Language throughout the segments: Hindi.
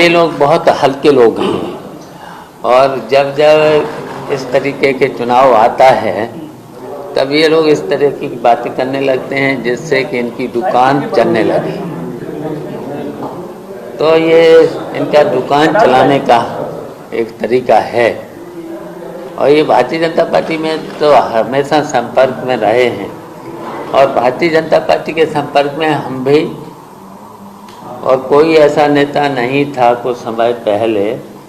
ये लोग बहुत हल्के लोग हैं, और जब जब इस तरीके के चुनाव आता है तब ये लोग इस तरह की बातें करने लगते हैं जिससे कि इनकी दुकान चलने लगे। तो ये इनका दुकान चलाने का एक तरीका है, और ये भारतीय जनता पार्टी में तो हमेशा संपर्क में रहे हैं, और भारतीय जनता पार्टी के संपर्क में हम भी, और कोई ऐसा नेता नहीं था कुछ समय पहले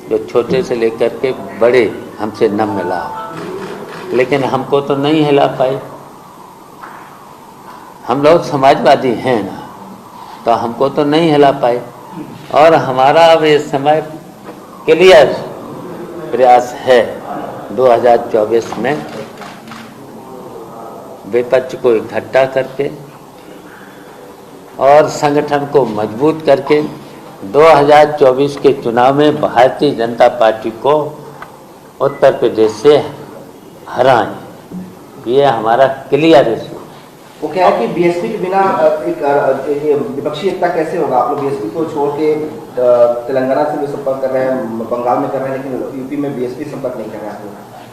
जो छोटे से लेकर के बड़े हमसे न मिला हो, लेकिन हमको तो नहीं हिला पाए। हम लोग समाजवादी हैं ना, तो हमको तो नहीं हिला पाए, और हमारा अब इस समय क्लियर प्रयास है 2024 में विपक्ष को इकट्ठा करके और संगठन को मजबूत करके 2024 के चुनाव में भारतीय जनता पार्टी को उत्तर प्रदेश से हराएं। ये हमारा क्लियर इशू। वो क्या है कि बीएसपी के बिना एक विपक्षी एकता कैसे होगा? आप लोग बीएसपी को छोड़ के तेलंगाना से भी संपर्क कर रहे हैं, बंगाल में कर रहे हैं, लेकिन यूपी में बीएसपी संपर्क नहीं कर रहे हैं।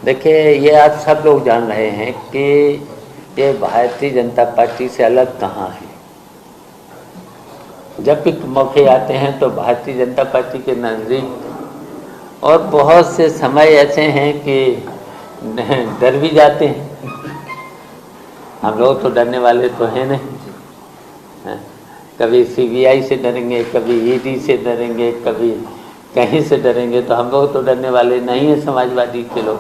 देखिए, ये आज सब लोग जान रहे हैं कि ये भारतीय जनता पार्टी से अलग कहाँ है। जब भी मौके आते हैं तो भारतीय जनता पार्टी के नज़दीक, और बहुत से समय ऐसे हैं कि डर भी जाते हैं। हम लोग तो डरने वाले तो हैं नहीं। कभी सीबीआई से डरेंगे, कभी ईडी से डरेंगे, कभी कहीं से डरेंगे, तो हम लोग तो डरने वाले नहीं हैं समाजवादी के लोग।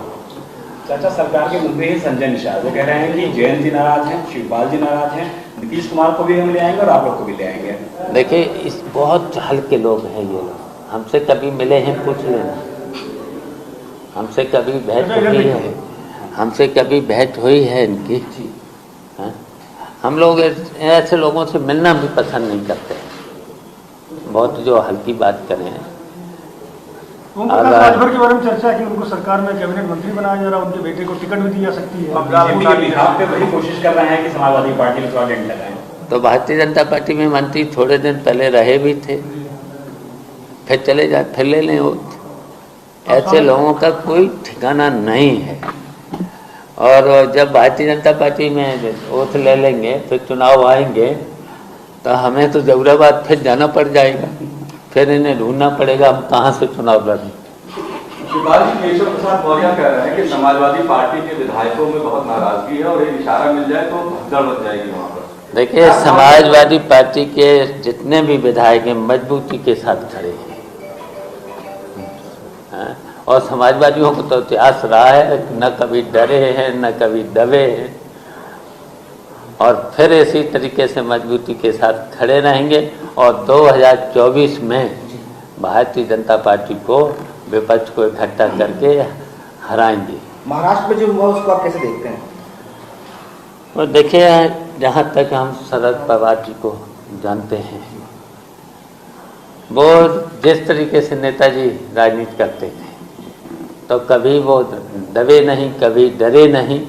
चाचा, सरकार के मुद्दे ही संजय निषाद वो कह रहे हैं कि जयंत जी नाराज हैं, शिवपाल जी नाराज हैं, नीतीश कुमार को भी हम ले आएंगे और आप लोग को भी ले आएंगे। देखिए, इस बहुत हल्के लोग हैं ये लोग। हमसे कभी मिले हैं, पूछ लेना। हमसे कभी भेंट हुई है, हमसे कभी भेंट हुई है इनकी। हम लोग ऐसे लोगों से मिलना भी पसंद नहीं करते, बहुत जो हल्की बात करें। राजभर के बारे में चर्चा है कि उनको सरकार में कैबिनेट मंत्री बनाया जा रहा है, उनके बेटे को टिकट भी दी जा सकती है। पे वही कोशिश कर रहे हैं कि समाजवादी पार्टी में थोड़ा डेंट लगाएं। तो भारतीय जनता पार्टी में मंत्री थोड़े दिन पहले रहे भी थे, फिर चले जाए, फिर ले लें। ऐसे लोगों का कोई ठिकाना नहीं है। और जब भारतीय जनता पार्टी में ओथ ले लेंगे, फिर चुनाव आएंगे, तो हमें तो जौहराबाद फिर जाना पड़ जाएगा, फिर इन्हें ढूंढना पड़ेगा हम कहाँ से चुनाव लड़ें। शिवपाल जी, केशव प्रसाद मौर्य कह रहे हैं कि समाजवादी पार्टी के विधायकों में बहुत नाराजगी है और एक इशारा मिल जाए तो भगदड़ मच जाएगी वहाँ पर। देखिए, समाजवादी पार्टी के जितने भी विधायक हैं मजबूती के साथ खड़े हैं, और समाजवादियों को तो इतिहास रहा है न कभी डरे हैं न कभी दबे हैं, और फिर इसी तरीके से मजबूती के साथ खड़े रहेंगे, और 2024 में भारतीय जनता पार्टी को विपक्ष को इकट्ठा करके हराएंगे। महाराष्ट्र में जो हुआ उसको आप कैसे देखते हैं? और देखिए, जहाँ तक हम शरद पवार जी को जानते हैं, वो जिस तरीके से नेताजी राजनीति करते थे, तो कभी वो दबे नहीं, कभी डरे नहीं।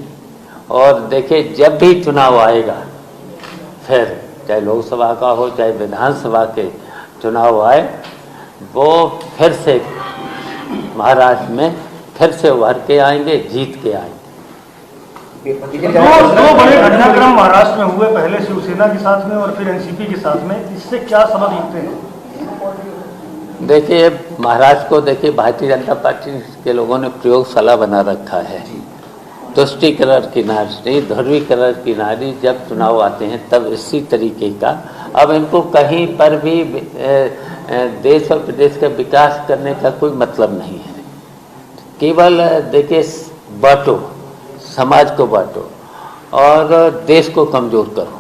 और देखिए, जब भी चुनाव आएगा, फिर चाहे लोकसभा का हो चाहे विधानसभा के चुनाव आए, वो फिर से महाराष्ट्र में फिर से उभर के आएंगे, जीत के आएंगे। दो बड़े घटनाक्रम महाराष्ट्र में हुए, पहले शिवसेना के साथ में और फिर एनसीपी के साथ में, इससे क्या समझ लेते हैं? देखिए, महाराष्ट्र को देखिए, भारतीय जनता पार्टी के लोगों ने प्रयोगशाला बना रखा है। तुष्टीकरण की नारी, ध्रुवीकरण की नारी, जब चुनाव आते हैं तब इसी तरीके का। अब इनको कहीं पर भी देश और प्रदेश का विकास करने का कोई मतलब नहीं है। केवल देखिए, बांटो, समाज को बांटो और देश को कमज़ोर करो,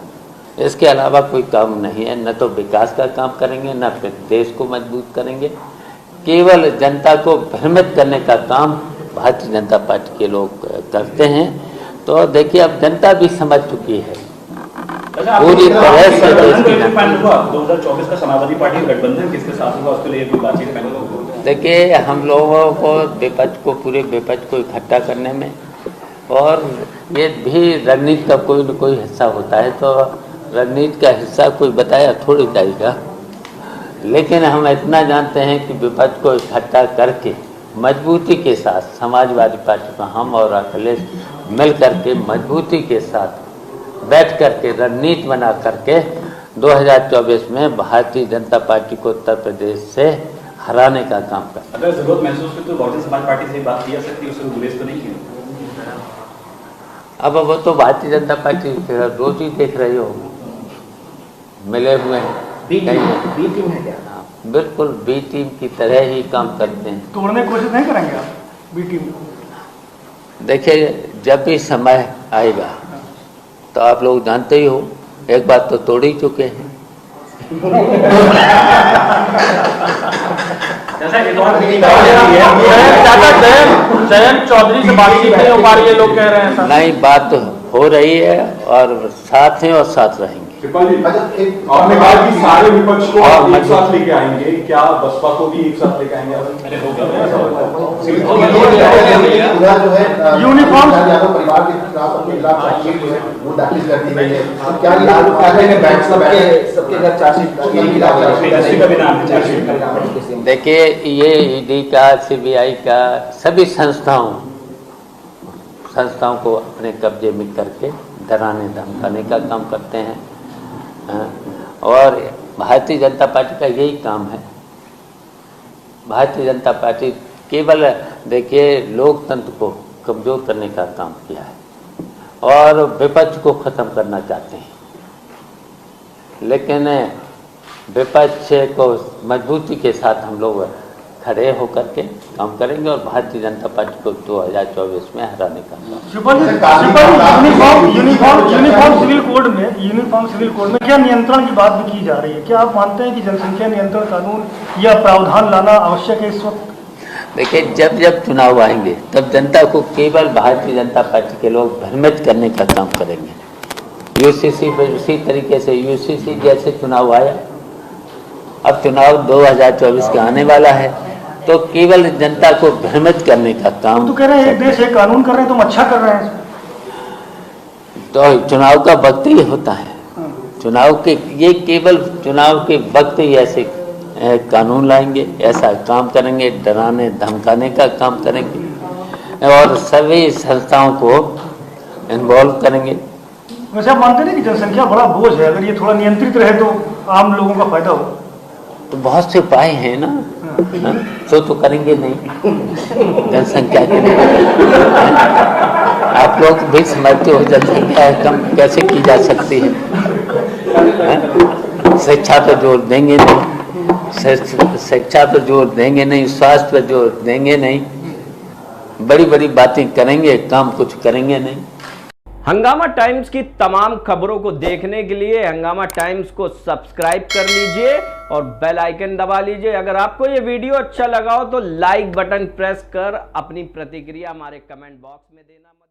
इसके अलावा कोई काम नहीं है। न तो विकास का काम करेंगे, न फिर देश को मजबूत करेंगे। केवल जनता को भ्रमित करने का काम भारतीय जनता पार्टी के लोग करते हैं। तो देखिए, अब जनता भी समझ चुकी है पूरी तरह से। 2024 का समाजवादी पार्टी गठबंधन किसके साथ होगा, उसके लिए कोई बातचीत फाइनल होगी? देखिए, हम लोगों को विपक्ष को, पूरे विपक्ष को इकट्ठा करने में, और ये भी रणनीति का कोई न कोई हिस्सा होता है, तो रणनीति का हिस्सा कोई बताया थोड़ी जाएगा। लेकिन हम इतना जानते हैं कि विपक्ष को इकट्ठा करके मजबूती के साथ समाजवादी पार्टी को हम और अखिलेश मिल करके मजबूती के साथ बैठ करके रणनीति बना करके 2024 में भारतीय जनता पार्टी को उत्तर प्रदेश से हराने का काम कर। अगर जरूरत महसूस की तो बहुजन समाज पार्टी से बात की जा सकती है, उससे गुरेज तो नहीं की। अब वो तो भारतीय जनता पार्टी रोज ही देख रहे हो, मिले हुए हैं। बी टीम है क्या? बिल्कुल बी टीम की तरह ही काम करते हैं। तोड़ने की कोशिश नहीं करेंगे आप बी टीम? देखिए, जब भी समय आएगा तो आप लोग जानते ही हो, एक बात तो तोड़ ही चुके हैं। जयंत चौधरी से बातचीत नहीं हो पा रही है, लोग कह रहे हैं। नहीं, बात तो हो रही है और साथ हैं और साथ रहेंगे। आपने कहा कि सारे विपक्ष को एक साथ लेके आएंगे, क्या बसपा को भी एक साथ लेके आएंगे? यूनिफॉर्म परिवार के खिलाफ अपने खिलाफ वो दाखिल कर दी गई है, क्या सबके घर चार्जशीट? देखिए, ये ईडी का, सीबीआई का, सभी संस्थाओं को अपने कब्जे में करके डराने धमकाने का काम करते हैं। और भारतीय जनता पार्टी का यही काम है। भारतीय जनता पार्टी केवल देखिए लोकतंत्र को कमजोर करने का काम किया है और विपक्ष को खत्म करना चाहते हैं, लेकिन विपक्ष को मजबूती के साथ हम लोग खड़े होकर के काम करेंगे और भारतीय जनता पार्टी को 2024 में हराने का यूनिफॉर्म सिविल कोड में क्या नियंत्रण की बात भी की जा रही है? क्या आप मानते हैं कि जनसंख्या नियंत्रण कानून या प्रावधान लाना आवश्यक है इस वक्त? देखिए, जब चुनाव आएंगे तब जनता को केवल भारतीय जनता पार्टी के लोग भ्रमित करने का काम करेंगे। यूसीसी पर उसी तरीके से यूसीसी जैसे चुनाव आया, अब चुनाव 2024 का आने वाला है, तो केवल जनता को भ्रमित करने का काम। तो कह रहे हैं एक देश एक कानून कर रहे हैं, तुम अच्छा कर रहे हैं। तो चुनाव का वक्त ही होता है, ये केवल चुनाव के वक्त ही ऐसे कानून लाएंगे, ऐसा काम करेंगे, डराने धमकाने का काम करेंगे और सभी संस्थाओं को इन्वॉल्व करेंगे। वैसे आप मानते नहीं कि जनसंख्या बड़ा बोझ है, अगर ये थोड़ा नियंत्रित रहे तो आम लोगों का फायदा हो? तो बहुत से उपाय हैं ना, तो करेंगे नहीं जनसंख्या के लिए। आप लोग भी समझते हो जनसंख्या कम कैसे की जा सकती है। शिक्षा पर जोर देंगे नहीं, शिक्षा पर जोर देंगे नहीं, स्वास्थ्य पर जोर देंगे नहीं, बड़ी बड़ी बातें करेंगे, काम कुछ करेंगे नहीं। हंगामा टाइम्स की तमाम खबरों को देखने के लिए हंगामा टाइम्स को सब्सक्राइब कर लीजिए और बेल आइकन दबा लीजिए। अगर आपको ये वीडियो अच्छा लगा हो तो लाइक बटन प्रेस कर अपनी प्रतिक्रिया हमारे कमेंट बॉक्स में देना मत